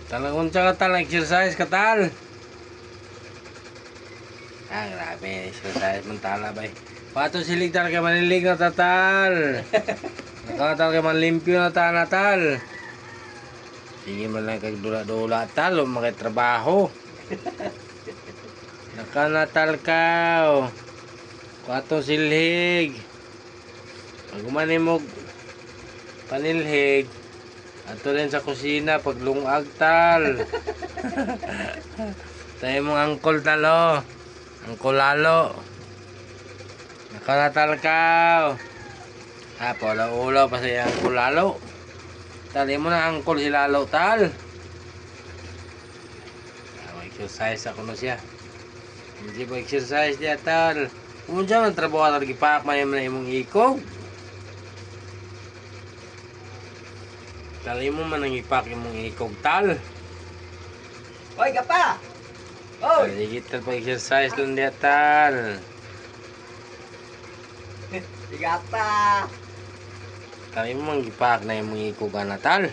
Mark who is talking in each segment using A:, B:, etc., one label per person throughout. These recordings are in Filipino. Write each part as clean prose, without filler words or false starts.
A: Talagang tsaka tal, exercise ka tal. Grabe, exercise man tala bay. Pato silig tal ka manilig na tatal. Nakatal ka manlimpyo na tal natal. Sige man lang kagdula-dula tal, o makitrabaho. Nakanatal ka. Pato silig. Pag umani mo panilhig, ato rin sa kusina pag lungag tal. Tayo mong angkol talo. Angkol lalo. Nakanatal ka. Pala-ulaw pa siya angkol lalo. Tali mo na angkol si lalo tal. Exercise ako na siya. Hindi ba exercise niya tal. Kung dyan ang trabaho talaga ipak man yung imong ikog. Tali mo man ang ipak imong ikog tal.
B: Hoy, gapa! Hoy!
A: Digital pa exercise lang niya tal.
B: Gapa!
A: Tali mo man ipak na imong ikog na tal.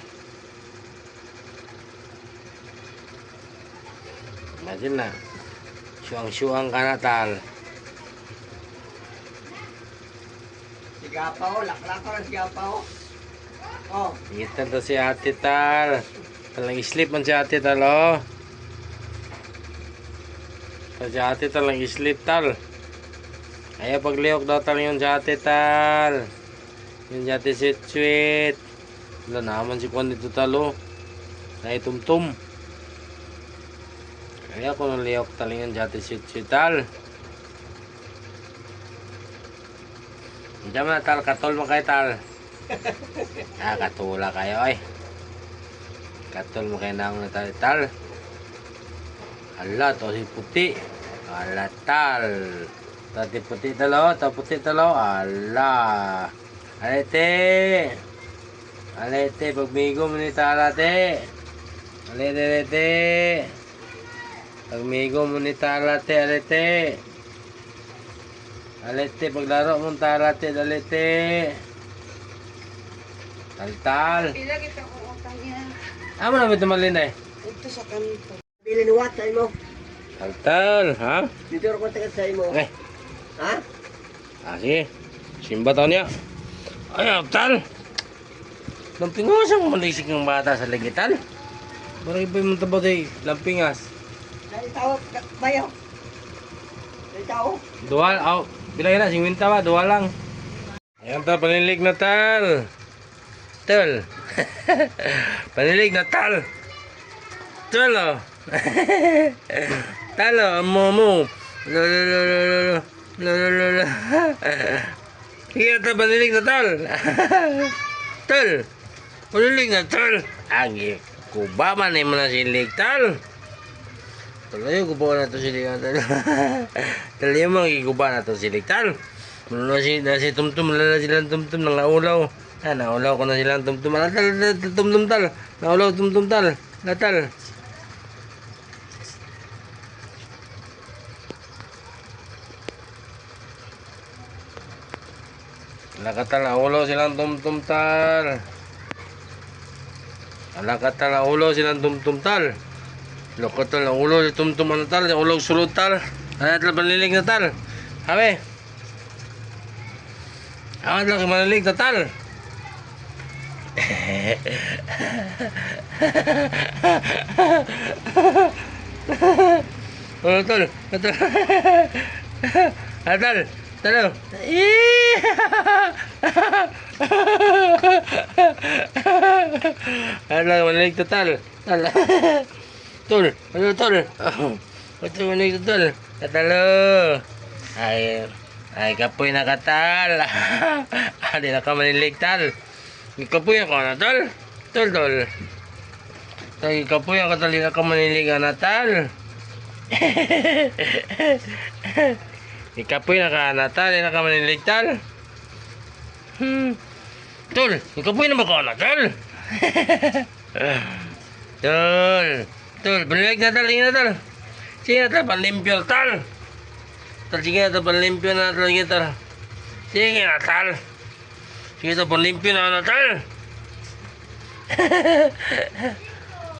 A: Imagine na. Syuang-syuang ka na tal.
B: Gapa, oh. Laklak ko ng gapa, oh. Oh.
A: Digital to si ate tal. Talang sleep man si ate tal oh. Si ate talang sleep tal. Ayaw pagliyok daw tal yun si ate tal. Yun si ate sweet. Wala naman si Kwan dito tal oh. Naitumtum. Ayaw ko nang liyok tal yun si ate sweet tal. Diyan na tal, katol mo kayo tal. Katula kayo ay. Katol mo kayo na ako na tal. Hala, to si puti. Hala tal. Tati puti talo, to puti talo. Hala. Alete. Alete, pagmigo mo ni talate. Alete. Pagmigo mo ni talate, alete. Alete, paglaro mong talate, alete. Tal.
C: Pila kita ko utang niya.
A: Amo na ba ito malina eh?
C: Ito sa kanto.
B: Bilin what sa imo?
A: Tal, ha?
B: Dito ako tagat sa imo.
A: Eh,
B: Ha?
A: sige. Simba tao niya. Ay, tal. Lampingas ang malisik ng bata sa legital. Barang iba yung tabo day, lampingas.
B: Dahil tao, bayo. Dahil tao.
A: Dual, bilangin na, 50 ba? Dual lang. Ayan tal, panilig na tal. Tal. Panilig na tal. Tal, oh. Tal, oh, momo. Lolo. Sige tal, panilig na tal. Tal. Panilig na tal. Agi, kuba man mo na silig tal. Talayo kuba na to silig tal. Talayo mo giguba na to silig tal. Mula na si tumtum, lala silang tumtum nang naulaw. Naulaw ko na silang tumtum. Tumtum tal. Naulaw tumtum tal. Natal. Alakatal naulaw silang tumtum tal. Alakatal naulaw silang tumtum tal. Lokatal naulaw si tumtum ano tal. Naulaw sulod tal. Ano tal panilig na tal. Habe. Awan lang manalig na tal. Tal. Tal. Talo. Ano manalig na tal. Tal. Tol. Ano tol? Ito manalig na tal. Talo. Ay, kapoy na katal. Di na ka manilig tal. Kapoy ako na tal. Tol. Tay kapoy ako tal. Di na ka manilig na tal. Ikapoy na ka na tal. Di na ka manilig tal. Tol, ikapoy na ba ka na tal? Tol, panilig na tal. Sige na tal. Sige na tal, panlimpyo tal. Sige na tal, panlimpyo na tal. Sige na tal. Sige na tal, panlimpyo na tal.